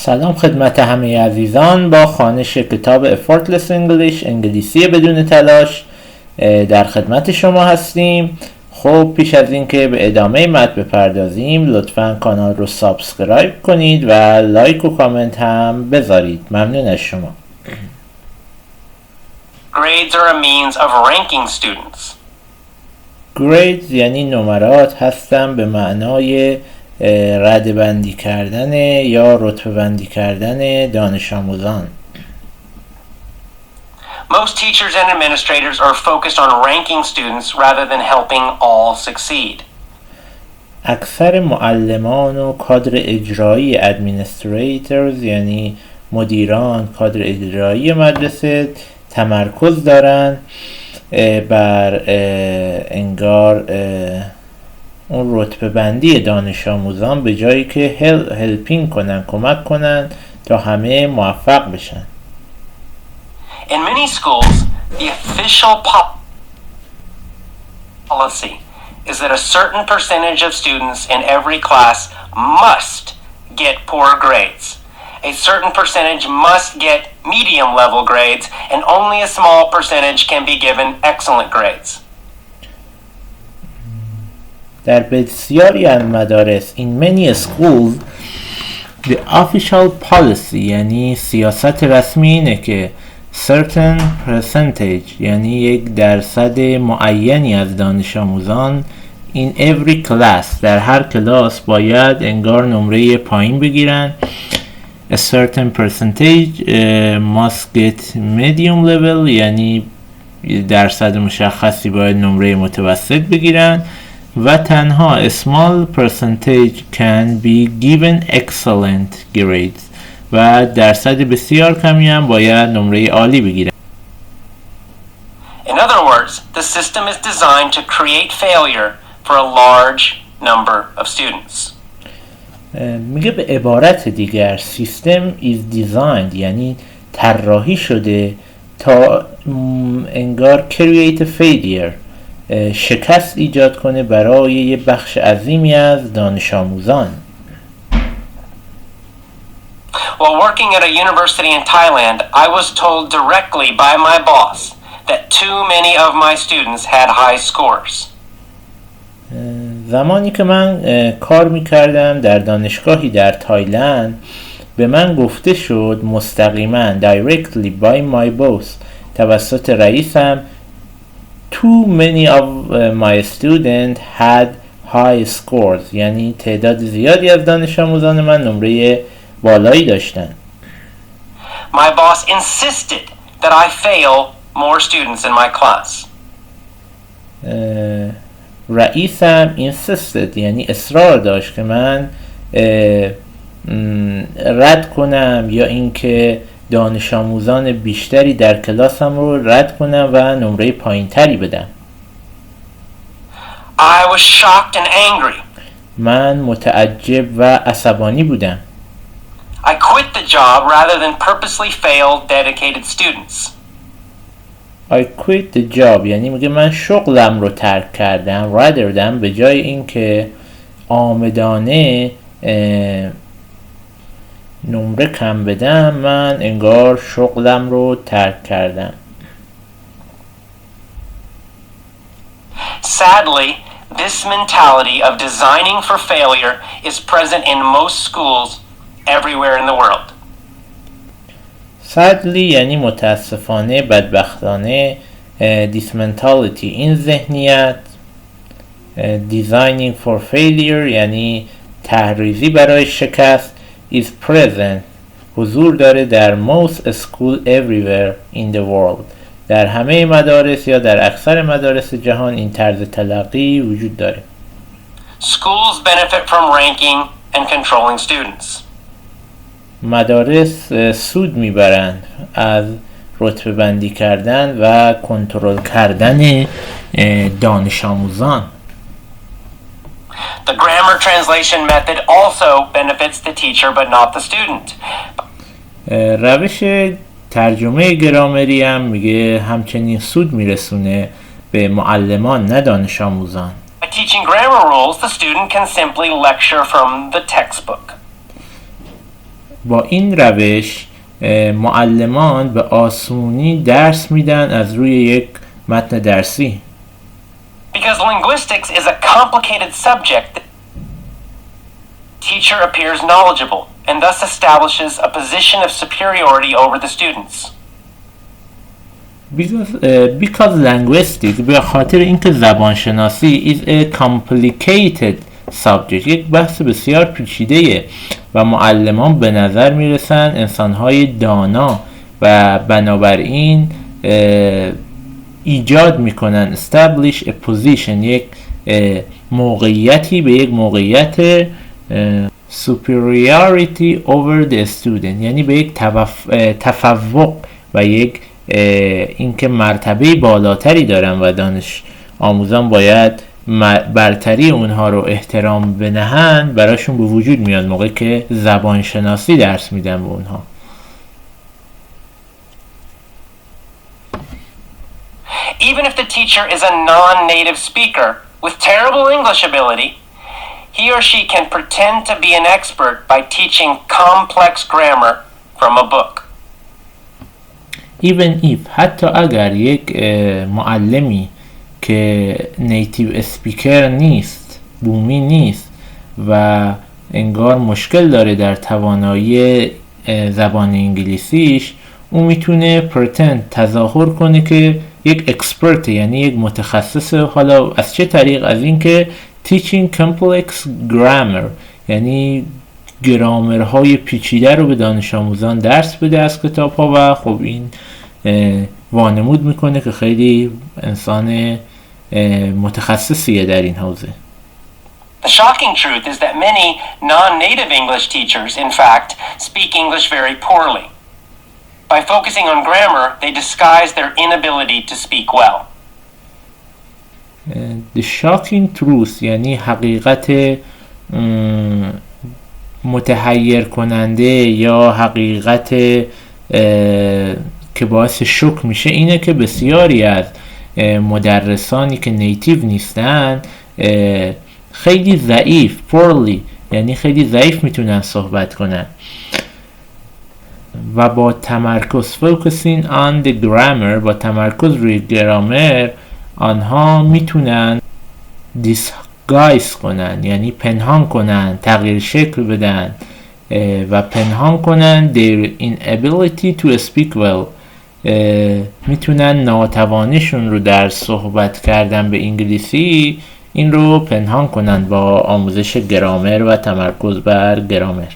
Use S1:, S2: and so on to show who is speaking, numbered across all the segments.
S1: سلام خدمت همه عزیزان. با خوانش کتاب effortless انگلیسی بدون تلاش در خدمت شما هستیم. خب پیش از اینکه به ادامه متن بپردازیم لطفاً کانال رو سابسکرایب کنید و لایک و کامنت هم بذارید. ممنون از شما.
S2: Grades are a means of ranking students.
S1: grades یعنی نمرات هستن به معنای رده‌بندی کردن یا رتبه‌بندی کردن دانش آموزان.
S2: Most teachers and administrators are focused on ranking students rather than helping all succeed.
S1: اکثر معلمان و کادر اجرایی administrators یعنی مدیران کادر اجرایی مدرسه تمرکز دارن بر انگار اون رتبه بندی دانش آموزان به جایی که هلپینگ کنن، کمک کنن تا همه موفق بشن.
S2: In many schools, the official policy is that a certain percentage of students in every class must get poor grades. A certain percentage must get medium level grades, and only a small percentage can be given excellent grades.
S1: در بسیاری از مدارس in many schools the official policy یعنی سیاست رسمی اینه که certain percentage یعنی یک درصد معینی از دانش آموزان in every class در هر کلاس باید انگار نمره پایین بگیرن. A certain percentage must get medium level یعنی درصد مشخصی باید نمره متوسط بگیرن و تنها a small percentage can be given excellent grades و درصد بسیار کمی هم باید نمره عالی بگیرن.
S2: In other words, the system is designed to create failure for a large number of students.
S1: میگه به عبارت دیگر سیستم is designed یعنی طراحی شده تا انگار create a failure شکست ایجاد کنه برای یه بخش عظیمی از دانش آموزان.
S2: While working at a university in Thailand, I was told directly by my boss that too many of my students had high scores.
S1: زمانی که من کار میکردم در دانشگاهی در تایلند به من گفته شد مستقیما directly by my boss توسط رئیسم too many of my students had high scores یعنی تعداد زیادی از دانش آموزان من نمره بالایی داشتن.
S2: My boss insisted that I fail more students in my class.
S1: رئیسم insisted یعنی اصرار داشت که من رد کنم یا اینکه دانش آموزان بیشتری در کلاسم رو رد کنم و نمره پایین تری بدم.
S2: I was shocked and angry.
S1: من متعجب و عصبانی بودم.
S2: I quit the job rather than purposely fail dedicated students.
S1: I quit the job یعنی میگه من شغلم رو ترک کردم rather than به جای اینکه آمدانه نمره کم بدم من انگار شغلم رو ترک کردم.
S2: Sadly, this mentality of designing for failure is present in most schools everywhere in the world.
S1: Sadly یعنی متاسفانه بدبختانه this mentality این ذهنیت designing for failure یعنی تحریزی برای شکست is present حضور داره در most school everywhere in the world در همه مدارس یا در اکثر مدارس جهان این طرز تلقی وجود داره.
S2: Schools benefit from ranking and controlling students.
S1: مدارس سود میبرند از رتبه بندی کردن و کنترل کردن دانش آموزان.
S2: The grammar translation method also benefits the teacher but not the student.
S1: روش ترجمه گرامری هم میگه همچنین سود میرسونه به معلمان نه دانش آموزان.
S2: By teaching grammar rules, the student can simply lecture from the textbook.
S1: با این روش معلمان به آسونی درس میدن از روی یک متن درسی.
S2: Because linguistics is a complicated subject, the teacher appears knowledgeable and thus establishes a position of superiority over the students.
S1: Because linguistics به خاطر اینکه زبانشناسی is a complicated subject، یک بحث بسیار پیچیده و معلمان به نظر میرسن انسانهای دانا و بنابراین ایجاد میکنن establish a position، یک موقعیتی به یک موقعیت superiority over the student، یعنی به یک تفوق و یک اینکه مرتبه بالاتری دارن و دانش آموزان باید برتری اونها رو احترام بنهن براشون به وجود میاد موقعی که زبان شناسی درس میدن به اونها.
S2: Even if the teacher is a non-native speaker with terrible English ability, he or she can pretend to be an expert by teaching complex grammar from a book.
S1: Even if، حتی اگر یک معلمی که نیتیو اسپیکر نیست، بومی نیست و انگار مشکل داره در توانایی زبان انگلیسیش، اون میتونه پرتند تظاهر کنه که یک اکسپرت، یعنی یک متخصص. حالا از چه طریق؟ از این که teaching complex grammar، یعنی گرامرهای پیچیده رو به دانش آموزان درس بده از کتاب ها و خب این وانمود میکنه که خیلی انسان متخصصیه در این حوزه.
S2: The shocking truth is that many non-native English teachers, in fact, speak English very poorly. By focusing on grammar, they disguise their inability to speak well.
S1: The shocking truth یعنی حقیقت متحیر کننده یا حقیقت که باعث شوک میشه اینه که بسیاری از مدرسانی که نیتیو نیستن خیلی ضعیف، poorly یعنی خیلی ضعیف میتونن صحبت کنن و با تمرکز focusing on the grammar، با تمرکز روی گرامر، آنها میتونن disguise کنن، یعنی پنهان کنن، تغییر شکل بدن و پنهان کنن their inability to speak well، میتونن ناتوانیشون رو در صحبت کردن به انگلیسی این رو پنهان کنن با آموزش گرامر و تمرکز بر گرامر.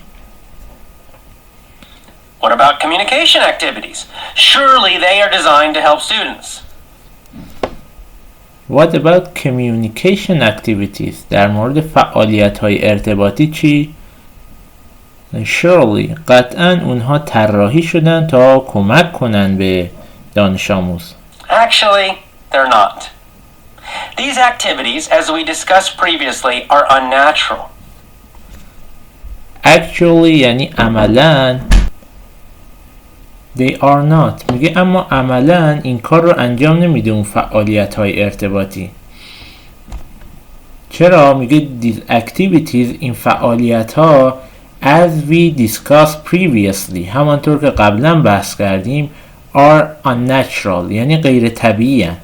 S2: What about communication activities? Surely they are designed to help students.
S1: What about communication activities؟ در مورد فعالیت‌های ارتباطی چی؟ Surely قطعاً اونها طراحی شدن تا کمک کنن به دانش آموز.
S2: Actually, they're not. These activities, as we discussed previously, are unnatural.
S1: Actually یعنی عملاً، they are not میگه اما عملاً این کار رو انجام نمیده اون فعالیت‌های ارتباطی. چرا؟ میگه these activities، این فعالیت‌ها as we discussed previously، همانطور که قبلا بحث کردیم، are unnatural یعنی غیر طبیعی هستند.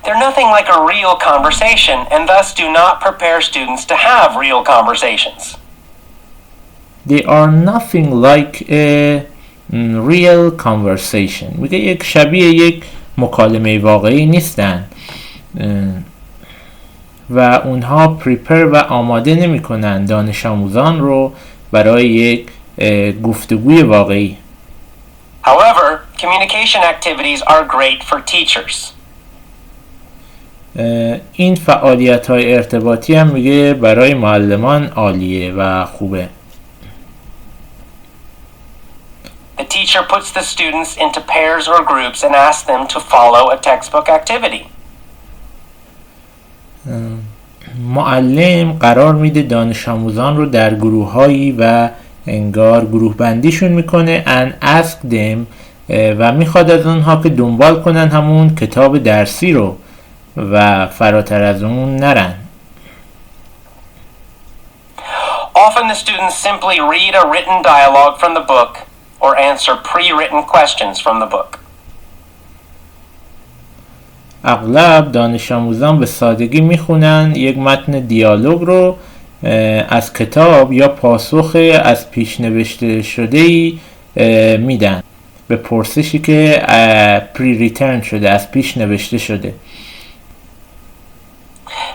S2: They're nothing like a real conversation and thus do not prepare students to have real conversations.
S1: They are nothing like a real conversation. میگه یک شبیه یک مکالمه واقعی نیستن و اونها پریپر و آماده نمی کنن دانش آموزان رو برای یک گفتگوی واقعی.
S2: However, communication activities are great for teachers.
S1: این فعالیت‌های ارتباطی هم میگه برای معلمان عالیه و خوبه.
S2: The teacher puts the students into pairs or groups and asks them to follow a textbook activity.
S1: معلم قرار میده دانش آموزان رو در گروه‌هایی و انگار گروه بندیشون میکنه and ask them و میخواد از اونها که دنبال کنن همون کتاب درسی رو و فراتر از اون نرن.
S2: Often the students simply read a written dialogue from the book or answer pre-written questions from the book.
S1: اغلب دانش آموزان به سادگی میخونن یک متن دیالوگ رو از کتاب یا پاسخ از پیش نوشته شده‌ای میدن به پرسشی که پری ریترن شده، از پیش نوشته شده.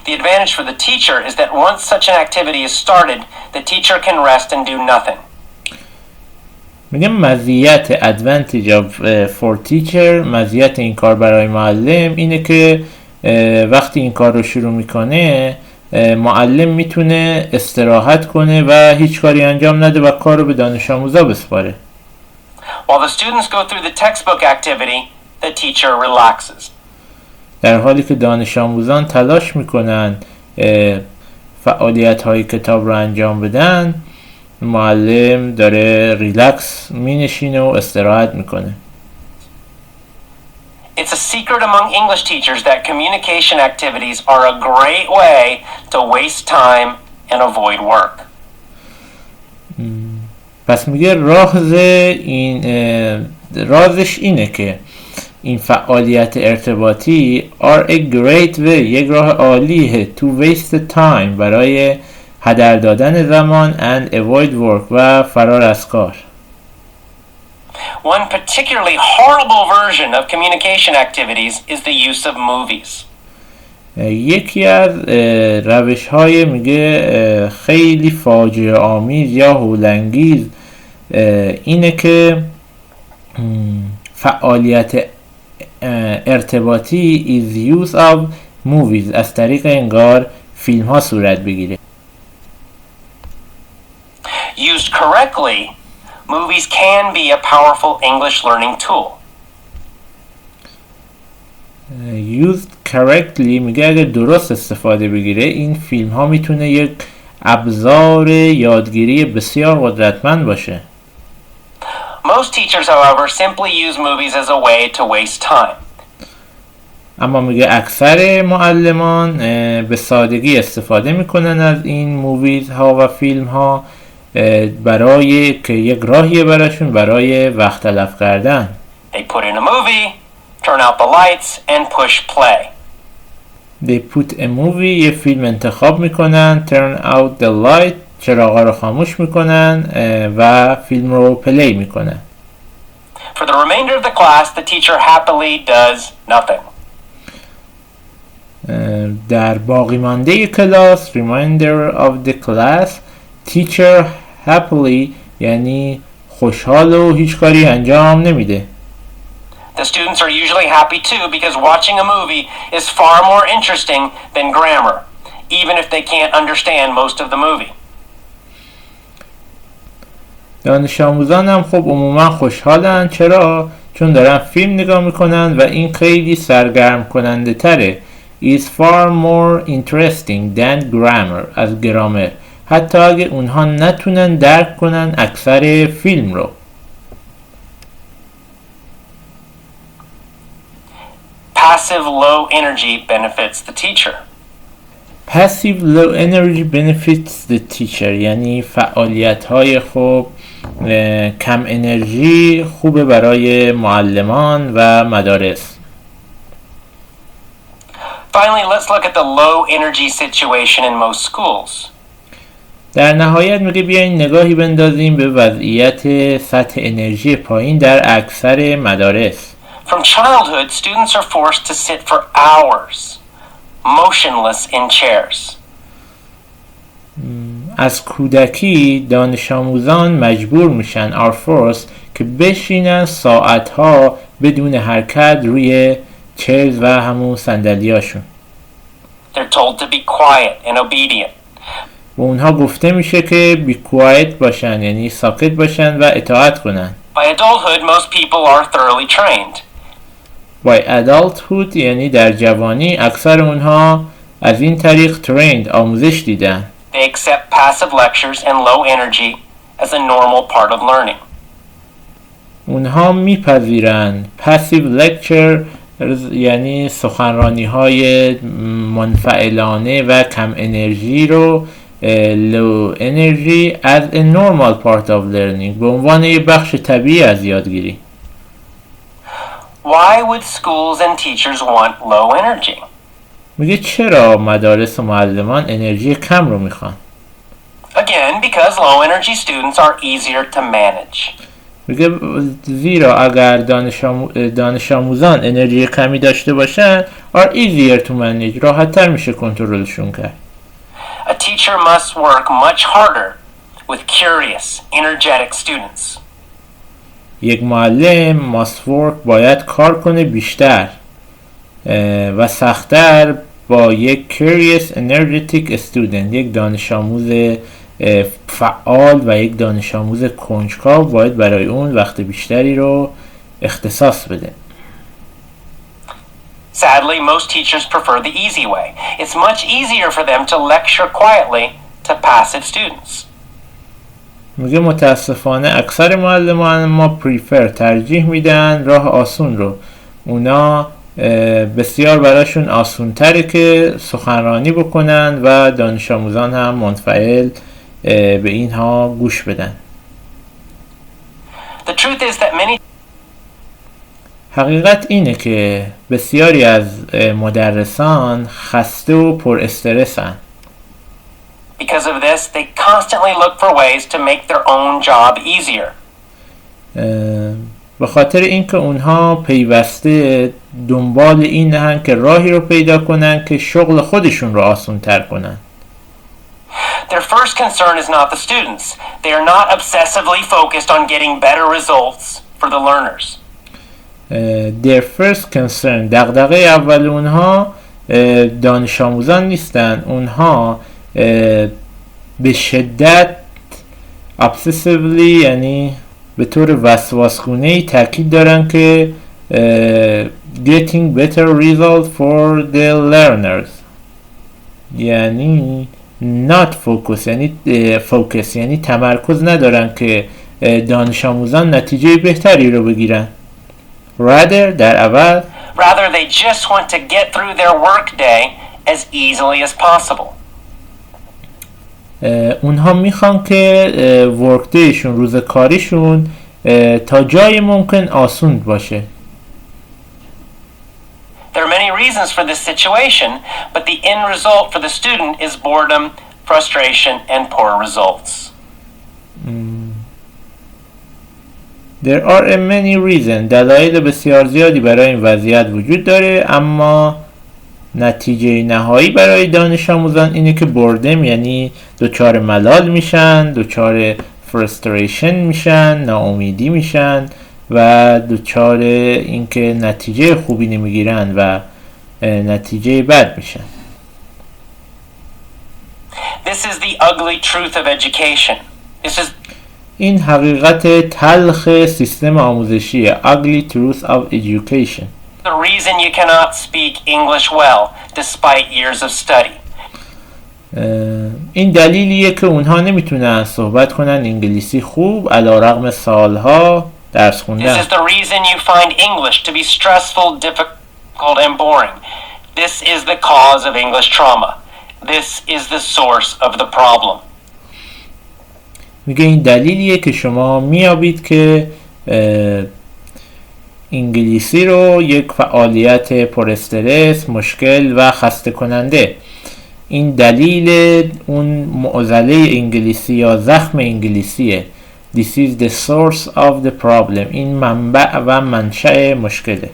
S2: The advantage for the teacher is that once such an activity is started, the teacher can rest and do nothing.
S1: میگم مزیت advantage of for teacher، مزیت این کار برای معلم اینه که وقتی این کار رو شروع میکنه معلم میتونه استراحت کنه و هیچ کاری انجام نده و کار رو به دانش آموزا بسپاره.
S2: While the students go through the textbook activity, the teacher relaxes.
S1: در حالی که دانش آموزان تلاش میکنن فعالیت های کتاب رو انجام بدن، معلم داره ریلکس مینشینه و استراحت میکنه.
S2: It's a secret among English teachers that communication activities are a great way to waste time and avoid work.
S1: پس میگه رازش اینه که این فعالیت ارتباطی are a great way، یک راه عالیه to waste time، برای هدر دادن زمان and avoid work و فرار از کار.
S2: One particularly horrible version of communication activities is the use of movies.
S1: یکی از روش های میگه خیلی فاجعه آمیز یا هولانگیز اینه که فعالیت ارتباطی is use of movies از طریق انگار فیلم ها صورت بگیره.
S2: Used correctly, movies can be a powerful English learning tool.
S1: Used correctly میگه اگه درست استفاده بگیره این فیلم ها میتونه یک ابزار یادگیری بسیار قدرتمند باشه.
S2: Most teachers, however, simply use movies as a way to waste time.
S1: اما میگه اکثر معلمان به سادگی استفاده میکنن از این موویز ها و فیلم ها برای که یک راهیه براشون برای وقت تلف کردن.
S2: They put in a movie, turn out the lights and push play.
S1: They put a movie، یه فیلم انتخاب میکنن، turn out the light، چراغا رو خاموش میکنن و فیلم رو پلی میکنن.
S2: For the remainder of the class, the teacher happily does nothing.
S1: در باقی مانده کلاس remainder of the class teacher happily یعنی خوشحال و هیچ کاری انجام نمیده.
S2: The students are usually happy too because watching a movie is far more interesting than grammar, even if they can't understand most of the movie.
S1: دانش آموزان هم خب عموما خوشحالن. چرا؟ چون دارن فیلم نگاه میکنن و این خیلی سرگرم کننده تره. is far more interesting than grammar از گرامر، حتی اگه اونها نتونن درک کنن اکثر فیلم رو.
S2: Passive low energy benefits the teacher.
S1: Passive low energy benefits the teacher یعنی فعالیت های خوب کم انرژی خوبه برای معلمان و مدارس.
S2: Finally, let's look at the low energy situation in most schools.
S1: در نهایت میگه بیاین نگاهی بندازیم به وضعیت سطح انرژی پایین در اکثر مدارس.
S2: From childhood, students are forced to sit for hours, motionless in chairs.
S1: از کودکی دانش آموزان مجبور میشن are forced که بشینن ساعتها بدون حرکت روی چیرز و همون صندلیاشون.
S2: They're told to be quiet and obedient.
S1: و اونها گفته میشه که be quiet باشن یعنی ساکت باشن و اطاعت کنن.
S2: By adulthood, most people are thoroughly trained.
S1: By adulthood یعنی در جوانی اکثر اونها از این طریق trained آموزش دیدن.
S2: They accept passive lectures and low energy as a normal part of learning.
S1: اونها میپذیرن passive lecture یعنی سخنرانی های منفعلانه و کم انرژی رو low energy as a normal part of learning به عنوان یک بخش طبیعی از یادگیری.
S2: Why would schools and teachers want low energy?
S1: میگه چرا مدارس و معلمان انرژی کم رو میخوان؟
S2: Again, because low energy students are easier to manage.
S1: میگه زیرا اگر دانش آموزان انرژی کمی داشته باشن are easier to manage راحت تر میشه کنترلشون کرد.
S2: A teacher must work much harder with curious, energetic students.
S1: یک معلم must work باید کار کنه بیشتر و سخت‌تر با یک curious, energetic student یک دانش آموز فعال و یک دانش آموز کنجکاو باید برای اون وقت بیشتری رو اختصاص بده.
S2: Sadly, most teachers prefer the easy way. It's much easier for them to lecture quietly to passive students.
S1: میگه متاسفانه اکثر معلمان ما ترجیح میدن راه آسون رو. اونا بسیار براشون آسون تره که سخنرانی بکنن و دانش آموزان هم منفعل به اینها گوش بدن.
S2: The truth is that many
S1: حقیقت اینه که بسیاری از مدرسان خسته و پر استرسن.
S2: Because of this, they constantly look for ways to make their own job easier.
S1: به خاطر اینکه اونها پیوسته دنبال اینن که راهی رو پیدا کنن که شغل خودشون رو آسان تر کنن.
S2: Their first concern is not the students. They are not obsessively focused on getting better results for the learners.
S1: Their first concern دغدغه اول اونها دانش آموزان نیستن. اونها به شدت obsessively یعنی به طور وسواسگونه‌ای تاکید دارن که getting better result for the learners یعنی not focus یعنی تمرکز ندارن که دانش آموزان نتیجه بهتری رو بگیرن. Rather در عوض
S2: Rather, they just want to get through their work day as easily as possible.
S1: اونها میخوان که ورک دیشون روز کاریشون تا جای ممکن آسون باشه.
S2: There are many reasons for this situation, but the end result for the student is boredom, frustration, and poor results.
S1: There are many reasons. دلایل بسیار زیادی برای این وضعیت وجود داره، اما نتیجه نهایی برای دانش آموزان اینه که بردم یعنی دچار ملال میشن، دچار فرستریشن میشن، ناامیدی میشن و دچار اینکه نتیجه خوبی نمیگیرن و نتیجه بد میشن.
S2: This is the ugly truth of education.
S1: این حقیقت تلخ سیستم آموزشی ugly truth of education.
S2: The reason you cannot speak English well despite years of study.
S1: این دلیلیه که اونها نمیتونن صحبت کنن انگلیسی خوب علیرغم سالها درس خوندن.
S2: This is the reason you find English to be stressful, difficult and boring. This is the cause of English trauma. This is the source of the problem.
S1: میگه این دلیلیه که شما میابید که انگلیسی رو یک فعالیت پر استرس، مشکل و خسته کننده. این دلیل اون معضله انگلیسی یا زخم انگلیسیه. This is the source of the problem. این منبع و منشأ مشکله.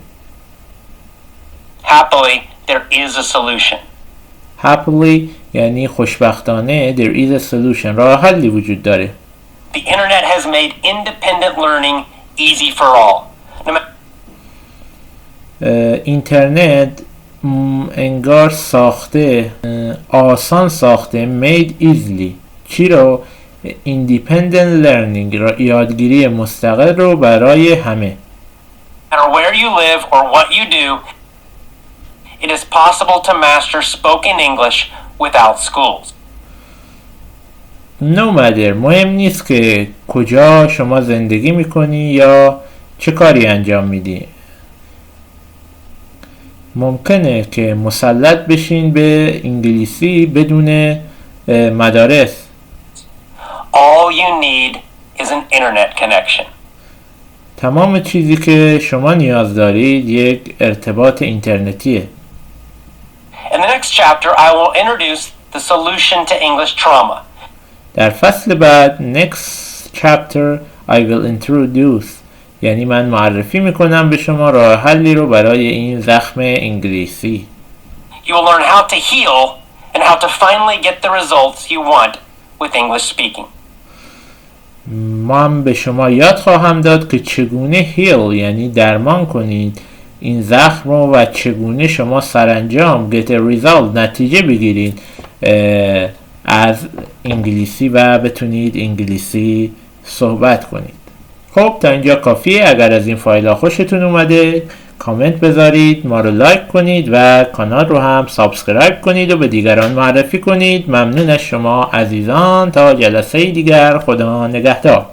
S2: Happily, there is a solution.
S1: Happily یعنی خوشبختانه there is a solution. راه حلی وجود داره.
S2: The internet has made independent learning easy for all.
S1: اینترنت انگار ساخته آسان ساخته made easily چی رو؟ independent learning یادگیری مستقل رو برای همه.
S2: No matter where you live or what you do, it is possible to master spoken English without schools.
S1: No matter مهم نیست که کجا شما زندگی میکنی یا چه کاری انجام میدی. ممکنه که مسلط بشین به انگلیسی بدون مدارس.
S2: All you need is an internet connection.
S1: تمام چیزی که شما نیاز دارید یک ارتباط اینترنتیه.
S2: In the next chapter, I will introduce the solution to English trauma.
S1: در فصل بعد next chapter I will introduce، یعنی من معرفی میکنم به شما راه حلی رو برای این زخم انگلیسی.
S2: You will learn how to heal and how to finally get the results you want with English speaking.
S1: من به شما یاد خواهم داد که چگونه هیل یعنی درمان کنید این زخم رو و چگونه شما سرانجام get a result نتیجه بگیرید از انگلیسی و بتونید انگلیسی صحبت کنید. خب تا اینجا کافیه. اگر از این فایل ها خوشتون اومده کامنت بذارید، ما رو لایک کنید و کانال رو هم سابسکرایب کنید و به دیگران معرفی کنید. ممنون از شما عزیزان. تا جلسه دیگر، خدا نگهدار.